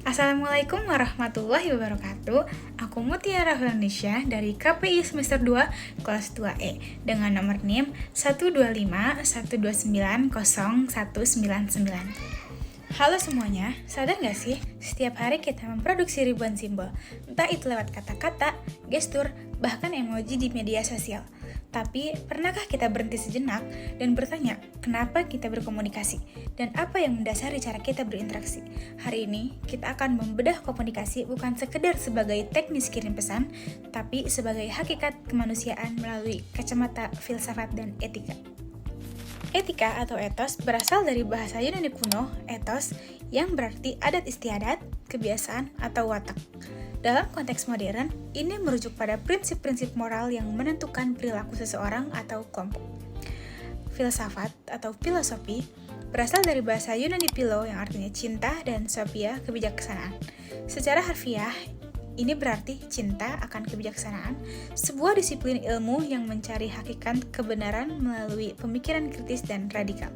Assalamualaikum warahmatullahi wabarakatuh. Aku Mutiara Felanisha dari KPI semester 2 kelas 2E dengan nomor NIM 12512900199. Halo semuanya, sadar gak sih? Setiap hari kita memproduksi ribuan simbol, entah itu lewat kata-kata, gestur, bahkan emoji di media sosial. Tapi, pernahkah kita berhenti sejenak dan bertanya, kenapa kita berkomunikasi? Dan apa yang mendasari cara kita berinteraksi? Hari ini, kita akan membedah komunikasi bukan sekedar sebagai teknis kirim pesan, tapi sebagai hakikat kemanusiaan melalui kacamata filsafat dan etika. Etika atau etos berasal dari bahasa Yunani kuno, ethos, yang berarti adat istiadat, kebiasaan, atau watak. Dalam konteks modern, ini merujuk pada prinsip-prinsip moral yang menentukan perilaku seseorang atau kelompok. Filsafat atau filosofi berasal dari bahasa Yunani philo yang artinya cinta dan sophia kebijaksanaan. Secara harfiah, ini berarti cinta akan kebijaksanaan, sebuah disiplin ilmu yang mencari hakikat kebenaran melalui pemikiran kritis dan radikal.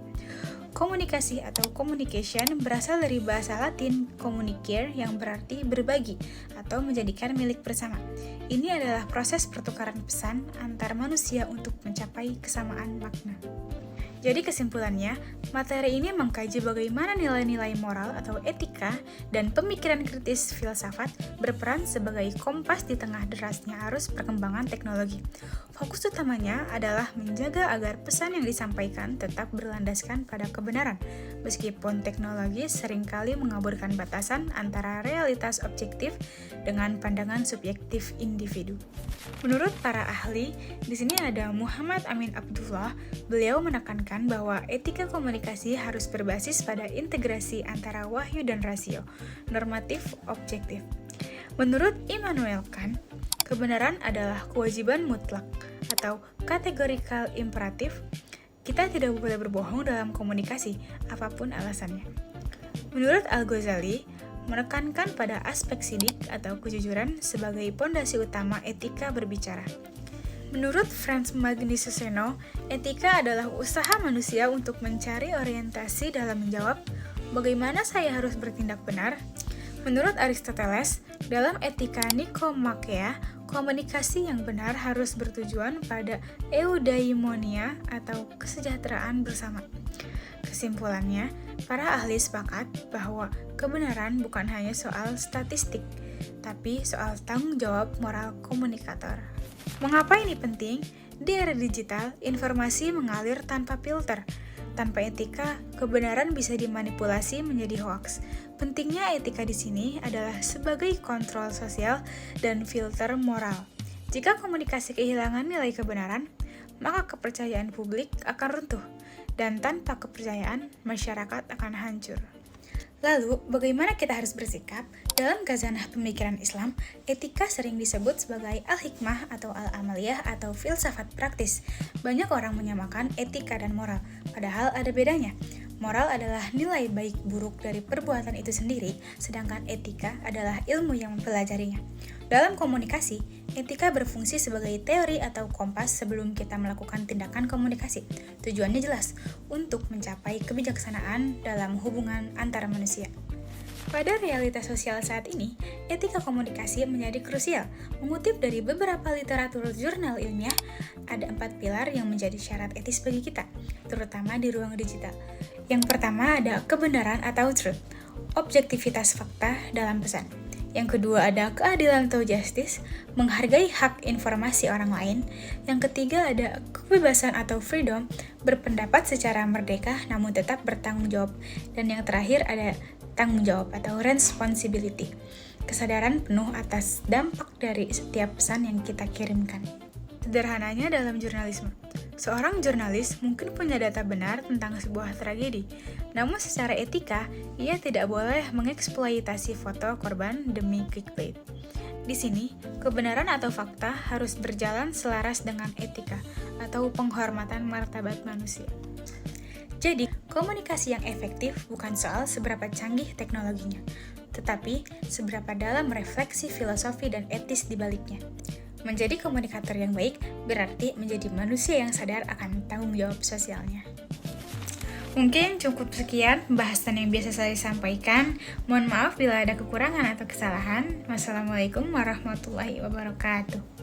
Komunikasi atau communication berasal dari bahasa Latin communicare yang berarti berbagi atau menjadikan milik bersama. Ini adalah proses pertukaran pesan antar manusia untuk mencapai kesamaan makna. Jadi kesimpulannya, materi ini mengkaji bagaimana nilai-nilai moral atau etika dan pemikiran kritis filsafat berperan sebagai kompas di tengah derasnya arus perkembangan teknologi. Fokus utamanya adalah menjaga agar pesan yang disampaikan tetap berlandaskan pada kebenaran, meskipun teknologi seringkali mengaburkan batasan antara realitas objektif dengan pandangan subjektif individu. Menurut para ahli, di sini ada Muhammad Amin Abdullah. Beliau menekankan bahwa etika komunikasi harus berbasis pada integrasi antara wahyu dan rasio, normatif objektif. Menurut Immanuel Kant, kebenaran adalah kewajiban mutlak atau categorical imperatif. Kita tidak boleh berbohong dalam komunikasi, apapun alasannya. Menurut Al-Ghazali, menekankan pada aspek sidik atau kejujuran sebagai pondasi utama etika berbicara. Menurut Franz Magnisuseno, etika adalah usaha manusia untuk mencari orientasi dalam menjawab, bagaimana saya harus bertindak benar? Menurut Aristoteles, dalam etika Nikomakhea, komunikasi yang benar harus bertujuan pada eudaimonia atau kesejahteraan bersama. Kesimpulannya, para ahli sepakat bahwa kebenaran bukan hanya soal statistik, tapi soal tanggung jawab moral komunikator. Mengapa ini penting? Di era digital, informasi mengalir tanpa filter. Tanpa etika, kebenaran bisa dimanipulasi menjadi hoaks. Pentingnya etika di sini adalah sebagai kontrol sosial dan filter moral. Jika komunikasi kehilangan nilai kebenaran, maka kepercayaan publik akan runtuh, dan tanpa kepercayaan, masyarakat akan hancur. Lalu, bagaimana kita harus bersikap? Dalam khazanah pemikiran Islam, etika sering disebut sebagai al-hikmah atau al-amaliyah atau filsafat praktis. Banyak orang menyamakan etika dan moral, padahal ada bedanya. Moral adalah nilai baik buruk dari perbuatan itu sendiri, sedangkan etika adalah ilmu yang mempelajarinya. Dalam komunikasi, etika berfungsi sebagai teori atau kompas sebelum kita melakukan tindakan komunikasi. Tujuannya jelas, untuk mencapai kebijaksanaan dalam hubungan antara manusia. Pada realitas sosial saat ini, etika komunikasi menjadi krusial. Mengutip dari beberapa literatur jurnal ilmiah, ada 4 pilar yang menjadi syarat etis bagi kita, terutama di ruang digital. Yang pertama ada kebenaran atau truth, objektivitas fakta dalam pesan. Yang kedua ada keadilan atau justice, menghargai hak informasi orang lain. Yang ketiga ada kebebasan atau freedom, berpendapat secara merdeka namun tetap bertanggung jawab. Dan yang terakhir ada tanggung jawab atau responsibility, kesadaran penuh atas dampak dari setiap pesan yang kita kirimkan. Sederhananya dalam jurnalisme, seorang jurnalis mungkin punya data benar tentang sebuah tragedi, namun secara etika, ia tidak boleh mengeksploitasi foto korban demi clickbait. Di sini, kebenaran atau fakta harus berjalan selaras dengan etika atau penghormatan martabat manusia. Jadi, komunikasi yang efektif bukan soal seberapa canggih teknologinya, tetapi seberapa dalam refleksi filosofi dan etis di baliknya. Menjadi komunikator yang baik berarti menjadi manusia yang sadar akan tanggung jawab sosialnya. Mungkin cukup sekian bahasan yang biasa saya sampaikan. Mohon maaf bila ada kekurangan atau kesalahan. Wassalamualaikum warahmatullahi wabarakatuh.